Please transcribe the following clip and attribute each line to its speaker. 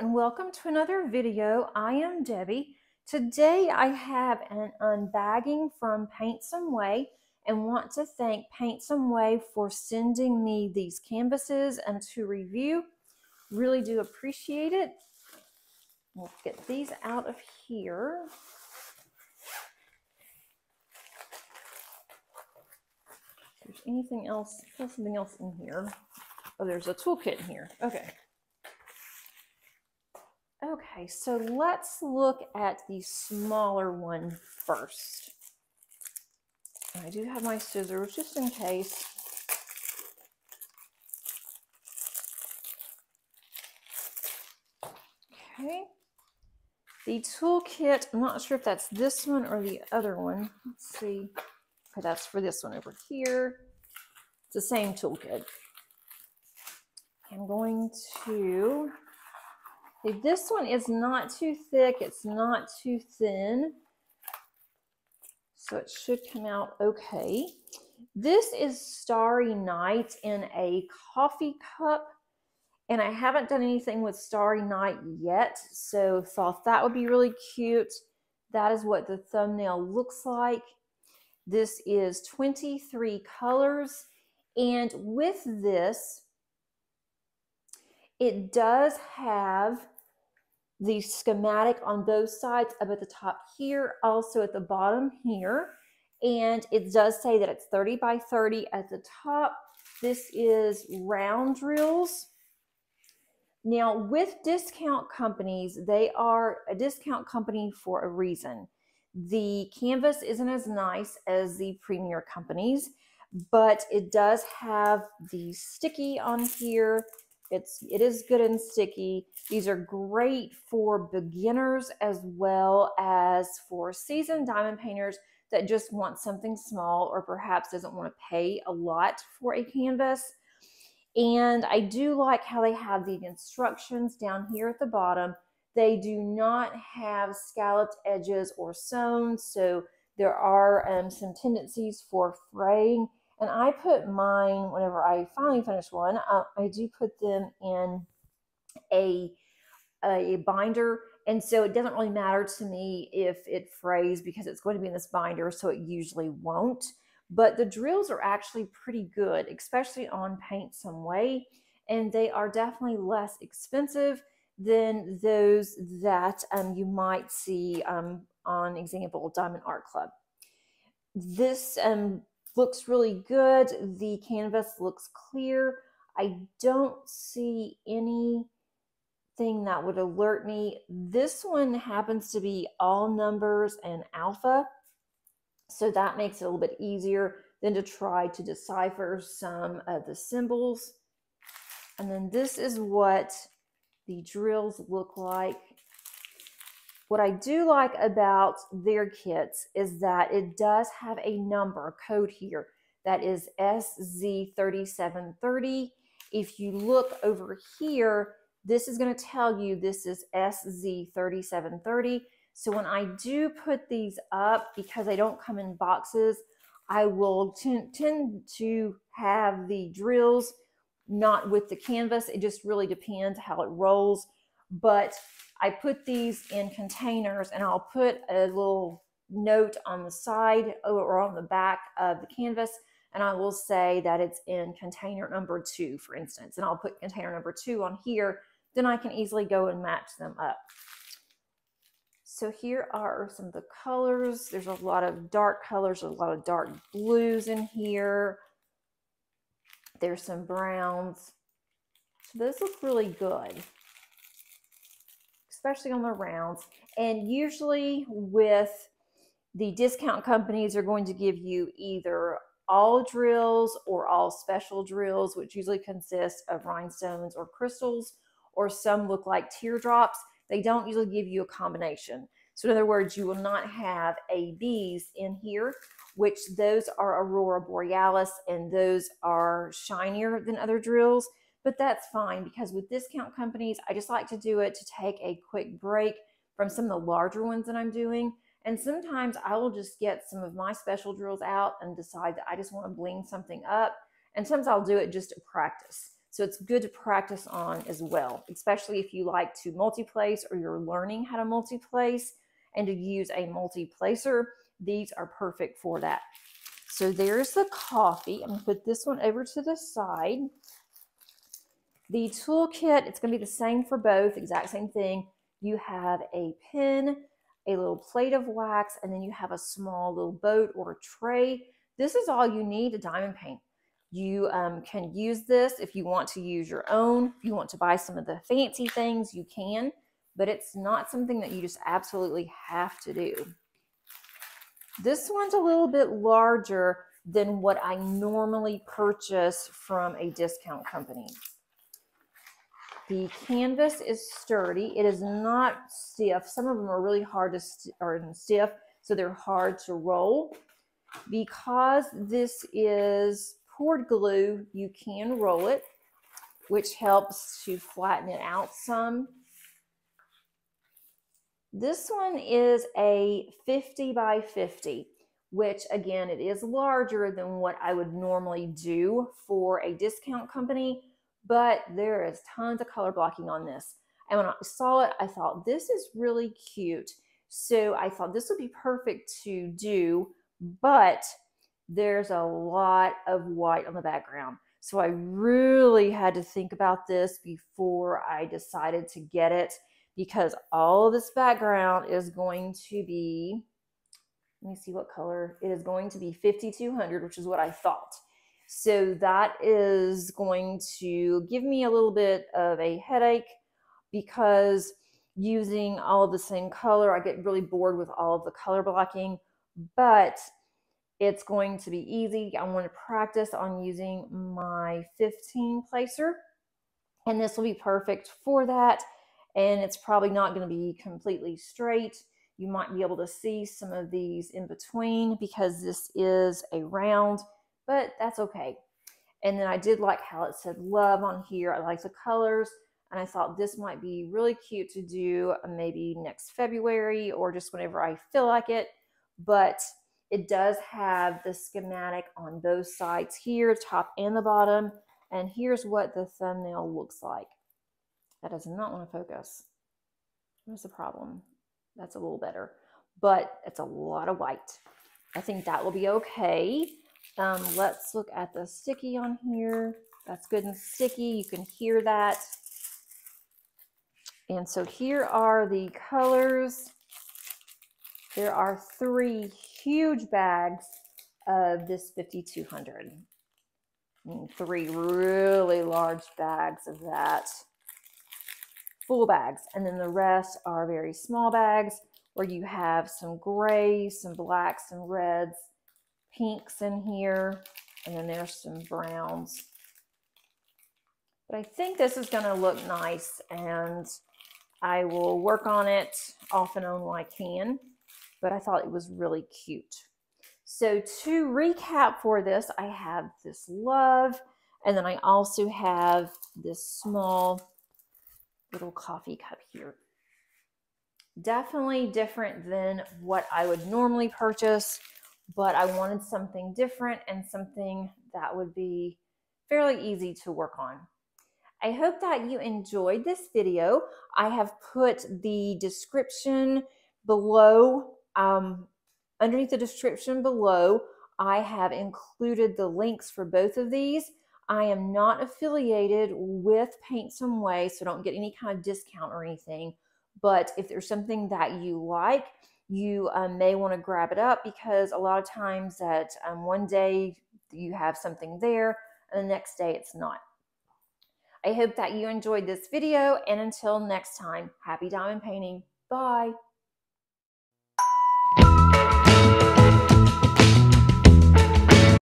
Speaker 1: and welcome to another video. I am Debbie. Today I have an unbagging from Paintsomeway and want to thank Paintsomeway for sending me these canvases and to review. Really do appreciate it. We'll get these out of here. If there's anything else, there's something else in here. Oh, there's a toolkit in here. Okay, so let's look at the smaller one first. I do have my scissors just in case. Okay, the toolkit, I'm not sure if that's this one or the other one. Let's see. Okay, that's for this one over here. It's the same toolkit. I'm going to, this one is not too thick, it's not too thin, so it should come out okay. This is Starry Night in a coffee cup, and I haven't done anything with Starry Night yet, so thought that would be really cute. That is what the thumbnail looks like. This is 23 colors, and with this, it does have the schematic on both sides, up at the top here, also at the bottom here. And it does say that it's 30 by 30 at the top. This is round drills. Now, with discount companies, they are a discount company for a reason. The canvas isn't as nice as the premier companies, but it does have the sticky on here. It is good and sticky. These are great for beginners as well as for seasoned diamond painters that just want something small or perhaps doesn't want to pay a lot for a canvas. And I do like how they have the instructions down here at the bottom. They do not have scalloped edges or sewn, so there are some tendencies for fraying. And I put mine, whenever I finally finish one, I do put them in a binder. And so it doesn't really matter to me if it frays because it's going to be in this binder, so it usually won't. But the drills are actually pretty good, especially on Paintsomeway. And they are definitely less expensive than those that you might see on example Diamond Art Club. This looks really good. The canvas looks clear. I don't see anything that would alert me. This one happens to be all numbers and alpha, so that makes it a little bit easier than to try to decipher some of the symbols. And then this is what the drills look like. What I do like about their kits is that it does have a number code here that is SZ3730. If you look over here, this is going to tell you this is SZ3730. So when I do put these up, because they don't come in boxes, I will tend to have the drills not with the canvas. It just really depends how it rolls. But I put these in containers, and I'll put a little note on the side or on the back of the canvas, and I will say that it's in container number 2, for instance, and I'll put container number 2 on here. Then I can easily go and match them up. So here are some of the colors. There's a lot of dark colors, a lot of dark blues in here. There's some browns. So those look really good, especially on the rounds. And usually with the discount companies, are going to give you either all drills or all special drills, which usually consist of rhinestones or crystals, or some look like teardrops. They don't usually give you a combination. So in other words, you will not have ABs in here, which those are Aurora Borealis, and those are shinier than other drills. But that's fine, because with discount companies, I just like to do it to take a quick break from some of the larger ones that I'm doing. And sometimes I will just get some of my special drills out and decide that I just want to bling something up. And sometimes I'll do it just to practice. So it's good to practice on as well, especially if you like to multi-place or you're learning how to multi-place and to use a multi-placer. These are perfect for that. So there's the coffee. I'm going to put this one over to the side. The toolkit, it's going to be the same for both, exact same thing. You have a pen, a little plate of wax, and then you have a small little boat or tray. This is all you need to diamond paint. You can use this if you want to use your own. If you want to buy some of the fancy things, you can, but it's not something that you just absolutely have to do. This one's a little bit larger than what I normally purchase from a discount company. The canvas is sturdy. It is not stiff. Some of them are really hard to stiff, so they're hard to roll. Because this is poured glue, you can roll it, which helps to flatten it out some. This one is a 50 by 50, which again, it is larger than what I would normally do for a discount company, but there is tons of color blocking on this. And when I saw it, I thought this is really cute. So I thought this would be perfect to do, but there's a lot of white on the background. So I really had to think about this before I decided to get it, because all of this background is going to be, let me see what color, it is going to be 5200, which is what I thought. So that is going to give me a little bit of a headache, because using all of the same color, I get really bored with all of the color blocking, but it's going to be easy. I want to practice on using my 15 placer, and this will be perfect for that. And it's probably not going to be completely straight. You might be able to see some of these in between because this is a round, but that's okay. And then I did like how it said love on here. I like the colors, and I thought this might be really cute to do maybe next February or just whenever I feel like it. But it does have the schematic on both sides here, top and the bottom. And here's what the thumbnail looks like. That does not want to focus. What's the problem? That's a little better, but it's a lot of white. I think that will be okay. Let's look at the sticky on here. That's good and sticky. You can hear that. And so here are the colors. There are 3 huge bags of this 5200. And 3 really large bags of that. Full bags, and then the rest are very small bags where you have some grays, some blacks, some reds, pinks in here, and then there's some browns. But I think this is going to look nice, and I will work on it off and on when I can, but I thought it was really cute. So to recap for this, I have this love, and then I also have this small little coffee cup here. Definitely different than what I would normally purchase, but I wanted something different and something that would be fairly easy to work on. I hope that you enjoyed this video. I have put the description below, underneath the description below, I have included the links for both of these. I am not affiliated with Paintsomeway, so don't get any kind of discount or anything. But if there's something that you like, you may want to grab it up, because a lot of times that one day you have something there and the next day it's not. I hope that you enjoyed this video, and until next time, happy diamond painting. Bye.